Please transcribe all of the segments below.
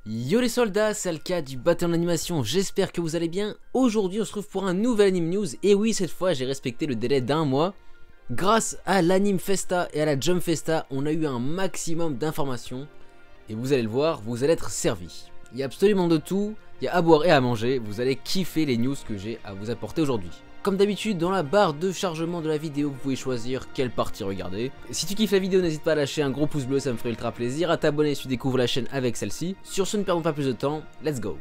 Yo les soldats, c'est Alka du Battle en animation, j'espère que vous allez bien. Aujourd'hui on se retrouve pour un nouvel anime news, et oui cette fois j'ai respecté le délai d'un mois. Grâce à l'anime Festa et à la Jump Festa, on a eu un maximum d'informations. Et vous allez le voir, vous allez être servis. Il y a absolument de tout, il y a à boire et à manger, vous allez kiffer les news que j'ai à vous apporter aujourd'hui. Comme d'habitude, dans la barre de chargement de la vidéo, vous pouvez choisir quelle partie regarder. Si tu kiffes la vidéo, n'hésite pas à lâcher un gros pouce bleu, ça me ferait ultra plaisir. À t'abonner si tu découvres la chaîne avec celle-ci. Sur ce, ne perdons pas plus de temps, let's go.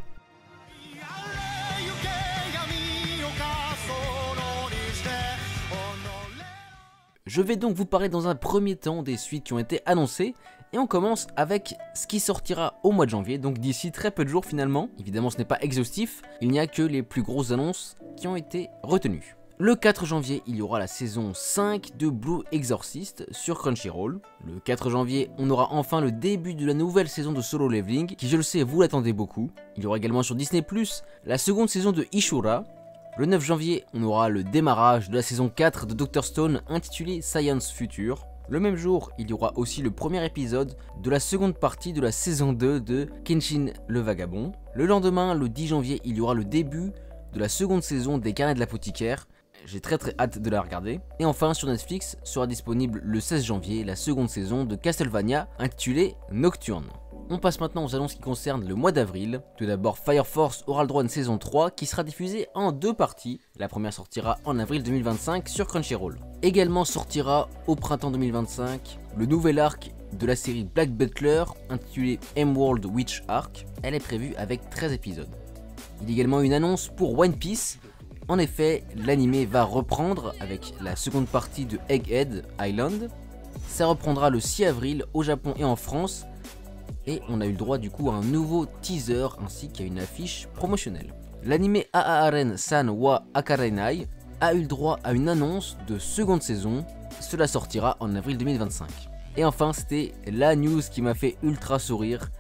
Je vais donc vous parler dans un premier temps des suites qui ont été annoncées. Et on commence avec ce qui sortira au mois de janvier, donc d'ici très peu de jours finalement. Évidemment ce n'est pas exhaustif, il n'y a que les plus grosses annonces qui ont été retenues. Le 4 janvier, il y aura la saison 5 de Blue Exorcist sur Crunchyroll. Le 4 janvier, on aura enfin le début de la nouvelle saison de Solo Leveling, qui je le sais, vous l'attendez beaucoup. Il y aura également sur Disney+, la seconde saison de Ishura. Le 9 janvier, on aura le démarrage de la saison 4 de Dr Stone intitulée Science Future. Le même jour, il y aura aussi le premier épisode de la seconde partie de la saison 2 de Kenshin le Vagabond. Le lendemain, le 10 janvier, il y aura le début de la seconde saison des Carnets de l'apothicaire. J'ai très hâte de la regarder. Et enfin, sur Netflix, sera disponible le 16 janvier la seconde saison de Castlevania intitulée Nocturne. On passe maintenant aux annonces qui concernent le mois d'avril. Tout d'abord, Fire Force aura le droit à une saison 3 qui sera diffusée en deux parties. La première sortira en avril 2025 sur Crunchyroll. Également sortira au printemps 2025 le nouvel arc de la série Black Butler intitulé Emerald Witch Arc. Elle est prévue avec 13 épisodes. Il y a également une annonce pour One Piece. En effet, l'anime va reprendre avec la seconde partie de Egghead Island. Ça reprendra le 6 avril au Japon et en France. Et on a eu le droit du coup à un nouveau teaser ainsi qu'à une affiche promotionnelle. L'anime Aaharen San wa Akarenai a eu le droit à une annonce de seconde saison. Cela sortira en avril 2025. Et enfin, c'était la news qui m'a fait ultra sourire.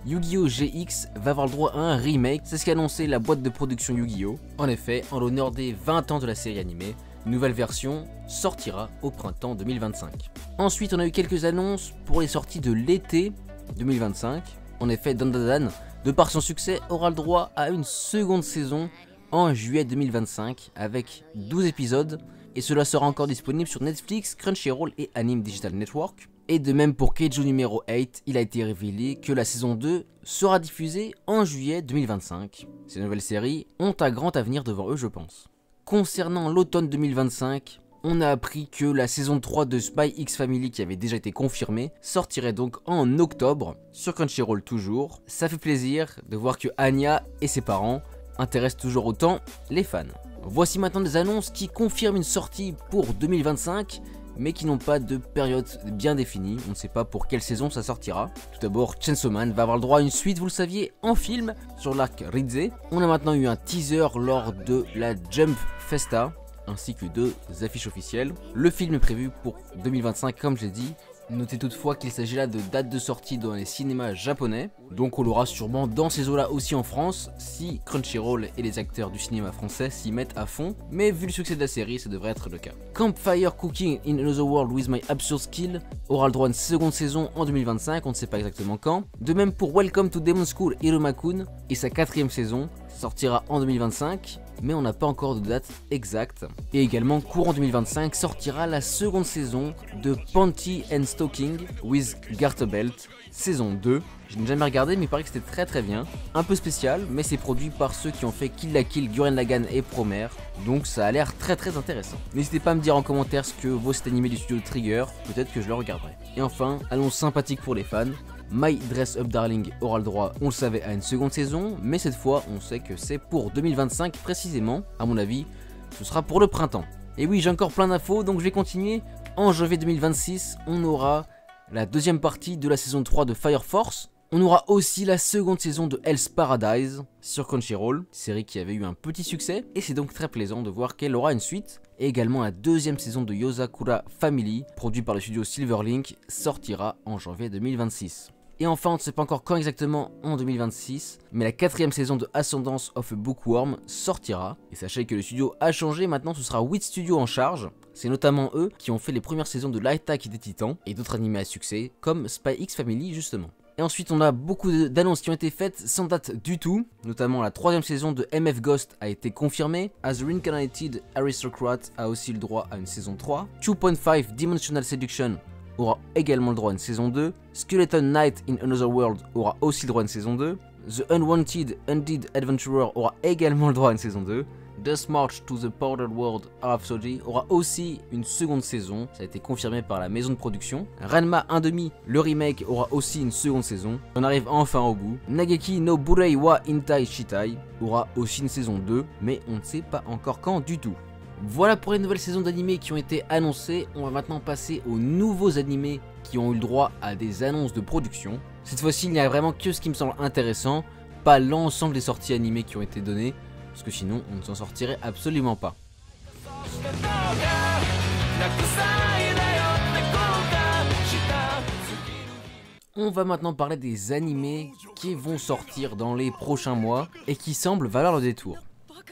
Yu-Gi-Oh! GX va avoir le droit à un remake, c'est ce qu'a annoncé la boîte de production Yu-Gi-Oh! En effet, en l'honneur des 20 ans de la série animée, une nouvelle version sortira au printemps 2025. Ensuite, on a eu quelques annonces pour les sorties de l'été 2025. En effet, Dandadan, de par son succès, aura le droit à une seconde saison en juillet 2025 avec 12 épisodes. Et cela sera encore disponible sur Netflix, Crunchyroll et Anime Digital Network. Et de même pour Keiju numéro 8, il a été révélé que la saison 2 sera diffusée en juillet 2025. Ces nouvelles séries ont un grand avenir devant eux, je pense. Concernant l'automne 2025, on a appris que la saison 3 de Spy X Family, qui avait déjà été confirmée, sortirait donc en octobre, sur Crunchyroll toujours. Ça fait plaisir de voir que Anya et ses parents intéressent toujours autant les fans. Voici maintenant des annonces qui confirment une sortie pour 2025, mais qui n'ont pas de période bien définie. On ne sait pas pour quelle saison ça sortira. Tout d'abord, Chainsaw Man va avoir le droit à une suite, vous le saviez, en film, sur l'arc Ridze. On a maintenant eu un teaser lors de la Jump Festa, ainsi que deux affiches officielles. Le film est prévu pour 2025 comme j'ai dit. Notez toutefois qu'il s'agit là de date de sortie dans les cinémas japonais, donc on l'aura sûrement dans ces eaux là aussi en France, si Crunchyroll et les acteurs du cinéma français s'y mettent à fond, mais vu le succès de la série, ça devrait être le cas. Campfire Cooking in Another World with My Absurd Skill aura le droit à une seconde saison en 2025, on ne sait pas exactement quand. De même pour Welcome to Demon School Iruma-kun et sa quatrième saison, sortira en 2025, mais on n'a pas encore de date exacte. Et également, courant 2025, sortira la seconde saison de Panty and Stocking with Garterbelt, saison 2. Je n'ai jamais regardé, mais il paraît que c'était très bien. Un peu spécial, mais c'est produit par ceux qui ont fait Kill la Kill, Gurren Lagann et Promare. Donc ça a l'air très intéressant. N'hésitez pas à me dire en commentaire ce que vaut cet animé du studio Trigger, peut-être que je le regarderai. Et enfin, annonce sympathique pour les fans. My Dress Up Darling aura le droit, on le savait, à une seconde saison, mais cette fois on sait que c'est pour 2025 précisément. À mon avis, ce sera pour le printemps. Et oui, j'ai encore plein d'infos, donc je vais continuer. En janvier 2026, on aura la deuxième partie de la saison 3 de Fire Force. On aura aussi la seconde saison de Hell's Paradise sur Crunchyroll, série qui avait eu un petit succès, et c'est donc très plaisant de voir qu'elle aura une suite. Et également la deuxième saison de Yozakura Family, produit par le studio Silverlink, sortira en janvier 2026. Et enfin, on ne sait pas encore quand exactement en 2026, mais la quatrième saison de Ascendance of a Bookworm sortira. Et sachez que le studio a changé, maintenant ce sera 8 studios en charge. C'est notamment eux qui ont fait les premières saisons de l'Attaque des Titans et d'autres animés à succès, comme Spy X Family justement. Et ensuite on a beaucoup d'annonces qui ont été faites sans date du tout, notamment la 3ème saison de MF Ghost a été confirmée, As Reincarnated Aristocrat a aussi le droit à une saison 3, 2.5 Dimensional Seduction aura également le droit à une saison 2, Skeleton Knight in Another World aura aussi le droit à une saison 2, The Unwanted Undead Adventurer aura également le droit à une saison 2, Death March to the Portal World Rhapsody aura aussi une seconde saison, ça a été confirmé par la maison de production. Ranma 1/2, le remake, aura aussi une seconde saison. On arrive enfin au bout. Nageki no Burei wa Intai Shitai aura aussi une saison 2, mais on ne sait pas encore quand du tout. Voilà pour les nouvelles saisons d'animés qui ont été annoncées. On va maintenant passer aux nouveaux animés qui ont eu le droit à des annonces de production. Cette fois-ci, il n'y a vraiment que ce qui me semble intéressant, pas l'ensemble des sorties animées qui ont été données, parce que sinon on ne s'en sortirait absolument pas. On va maintenant parler des animés qui vont sortir dans les prochains mois et qui semblent valoir le détour.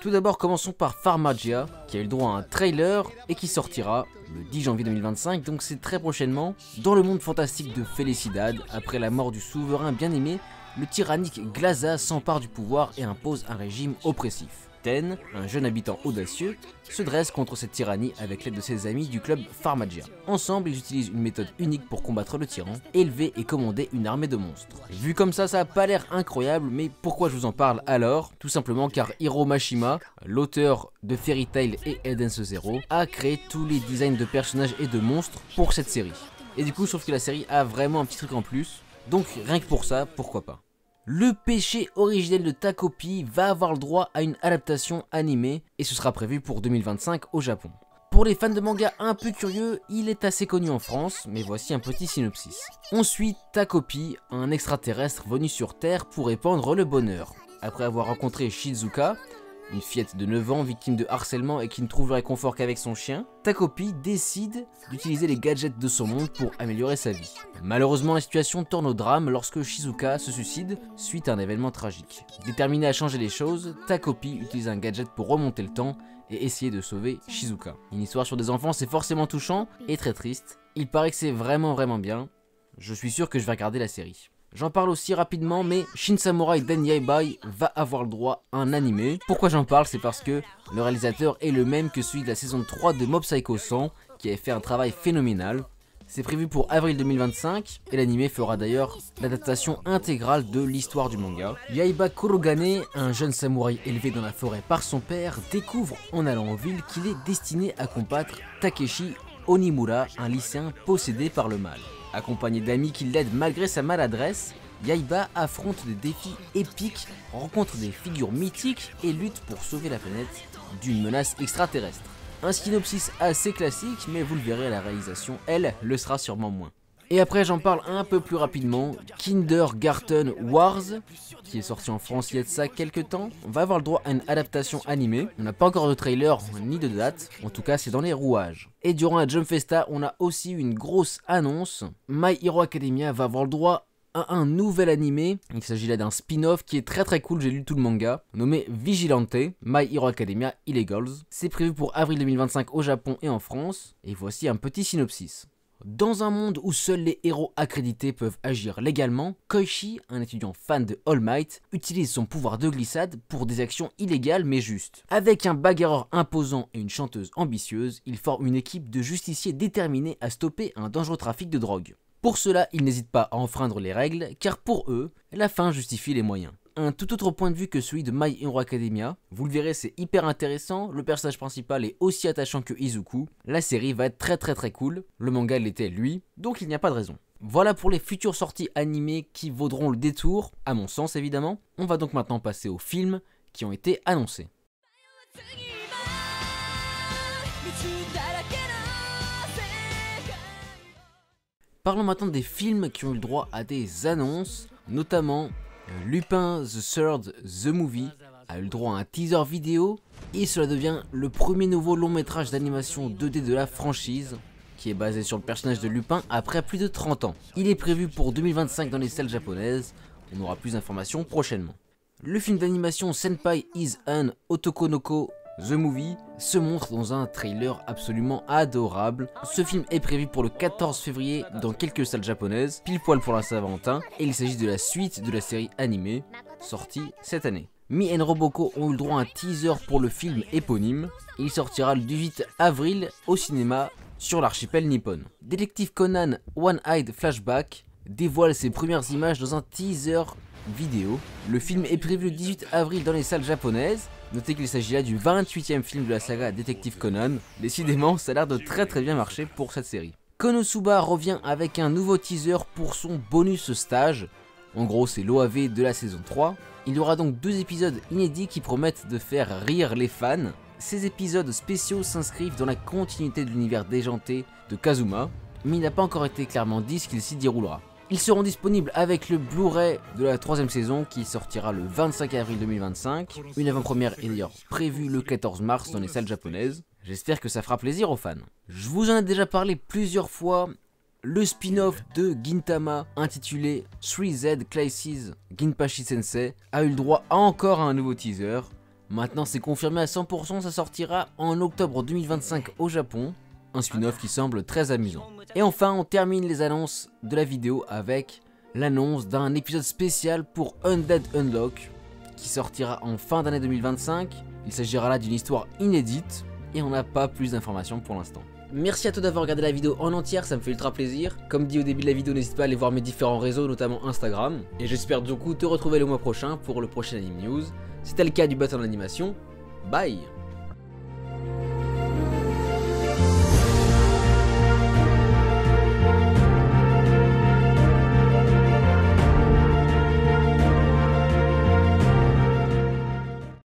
Tout d'abord, commençons par Pharmagia, qui a eu le droit à un trailer et qui sortira le 10 janvier 2025, donc c'est très prochainement. Dans le monde fantastique de Felicidad, après la mort du souverain bien-aimé, le tyrannique Glaza s'empare du pouvoir et impose un régime oppressif. Ten, un jeune habitant audacieux, se dresse contre cette tyrannie avec l'aide de ses amis du club Pharmagia. Ensemble, ils utilisent une méthode unique pour combattre le tyran, élever et commander une armée de monstres. Vu comme ça a pas l'air incroyable, mais pourquoi je vous en parle alors? Tout simplement car Hiro Mashima, l'auteur de Fairy Tail et Eden's Zero, a créé tous les designs de personnages et de monstres pour cette série. Et du coup, je trouve que la série a vraiment un petit truc en plus, donc rien que pour ça, pourquoi pas. Le péché originel de Takopi va avoir le droit à une adaptation animée et ce sera prévu pour 2025 au Japon. Pour les fans de manga un peu curieux, il est assez connu en France, mais voici un petit synopsis. On suit Takopi, un extraterrestre venu sur Terre pour répandre le bonheur. Après avoir rencontré Shizuka, une fillette de 9 ans victime de harcèlement et qui ne trouve réconfort qu'avec son chien, Takopi décide d'utiliser les gadgets de son monde pour améliorer sa vie. Malheureusement, la situation tourne au drame lorsque Shizuka se suicide suite à un événement tragique. Déterminé à changer les choses, Takopi utilise un gadget pour remonter le temps et essayer de sauver Shizuka. Une histoire sur des enfants, c'est forcément touchant et très triste. Il paraît que c'est vraiment bien. Je suis sûr que je vais regarder la série. J'en parle aussi rapidement, mais Shin Samurai Den Yaibai va avoir le droit à un animé. Pourquoi j'en parle? C'est parce que le réalisateur est le même que celui de la saison 3 de Mob Psycho 100, qui avait fait un travail phénoménal. C'est prévu pour avril 2025, et l'animé fera d'ailleurs l'adaptation intégrale de l'histoire du manga. Yaiba Kurogane, un jeune samouraï élevé dans la forêt par son père, découvre en allant en ville qu'il est destiné à combattre Takeshi Onimura, un lycéen possédé par le mal. Accompagné d'amis qui l'aident malgré sa maladresse, Yaiba affronte des défis épiques, rencontre des figures mythiques et lutte pour sauver la planète d'une menace extraterrestre. Un synopsis assez classique, mais vous le verrez, la réalisation, elle, le sera sûrement moins. Et après, j'en parle un peu plus rapidement. Kindergarten Wars, qui est sorti en France il y a de ça quelques temps, va avoir le droit à une adaptation animée. On n'a pas encore de trailer ni de date, en tout cas c'est dans les rouages. Et durant la Jump Festa, on a aussi eu une grosse annonce. My Hero Academia va avoir le droit à un nouvel animé. Il s'agit là d'un spin-off qui est très cool, j'ai lu tout le manga, nommé Vigilante, My Hero Academia Illegals. C'est prévu pour avril 2025 au Japon et en France, et voici un petit synopsis. Dans un monde où seuls les héros accrédités peuvent agir légalement, Koichi, un étudiant fan de All Might, utilise son pouvoir de glissade pour des actions illégales mais justes. Avec un bagarreur imposant et une chanteuse ambitieuse, il forme une équipe de justiciers déterminés à stopper un dangereux trafic de drogue. Pour cela, ils n'hésitent pas à enfreindre les règles, car pour eux, la fin justifie les moyens. Un tout autre point de vue que celui de My Hero Academia. Vous le verrez, c'est hyper intéressant, le personnage principal est aussi attachant que Izuku, la série va être très cool, le manga l'était lui, donc il n'y a pas de raison. Voilà pour les futures sorties animées qui vaudront le détour, à mon sens évidemment. On va donc maintenant passer aux films qui ont été annoncés. Parlons maintenant des films qui ont eu le droit à des annonces, notamment Lupin the Third The Movie a eu le droit à un teaser vidéo et cela devient le premier nouveau long métrage d'animation 2D de la franchise qui est basé sur le personnage de Lupin après plus de 30 ans. Il est prévu pour 2025 dans les salles japonaises, on aura plus d'informations prochainement. Le film d'animation Senpai is an Otokonoko The Movie, se montre dans un trailer absolument adorable. Ce film est prévu pour le 14 février dans quelques salles japonaises, pile poil pour la Saint-Valentin, et il s'agit de la suite de la série animée, sortie cette année. Mi et Roboko ont eu le droit à un teaser pour le film éponyme. Il sortira le 18 avril au cinéma sur l'archipel nippon. Détective Conan One Eyed Flashback dévoile ses premières images dans un teaser vidéo. Le film est prévu le 18 avril dans les salles japonaises. Notez qu'il s'agit là du 28e film de la saga Détective Conan. Décidément, ça a l'air de très bien marcher pour cette série. Konosuba revient avec un nouveau teaser pour son bonus stage. En gros, c'est l'OAV de la saison 3. Il y aura donc 2 épisodes inédits qui promettent de faire rire les fans. Ces épisodes spéciaux s'inscrivent dans la continuité de l'univers déjanté de Kazuma, mais il n'a pas encore été clairement dit ce qu'il s'y déroulera. Ils seront disponibles avec le Blu-ray de la 3ème saison qui sortira le 25 avril 2025. Une avant-première est d'ailleurs prévue le 14 mars dans les salles japonaises. J'espère que ça fera plaisir aux fans. Je vous en ai déjà parlé plusieurs fois. Le spin-off de Gintama, intitulé 3Z Classes Ginpachi Sensei, a eu le droit à encore un nouveau teaser. Maintenant c'est confirmé à 100%, ça sortira en octobre 2025 au Japon. Un spin-off qui semble très amusant. Et enfin on termine les annonces de la vidéo avec l'annonce d'un épisode spécial pour Undead Unlock, qui sortira en fin d'année 2025. Il s'agira là d'une histoire inédite, et on n'a pas plus d'informations pour l'instant. Merci à toi d'avoir regardé la vidéo en entière, ça me fait ultra plaisir. Comme dit au début de la vidéo, n'hésite pas à aller voir mes différents réseaux, notamment Instagram. Et j'espère du coup te retrouver le mois prochain pour le prochain Anime News. Si c'était le cas du button d'animation, bye!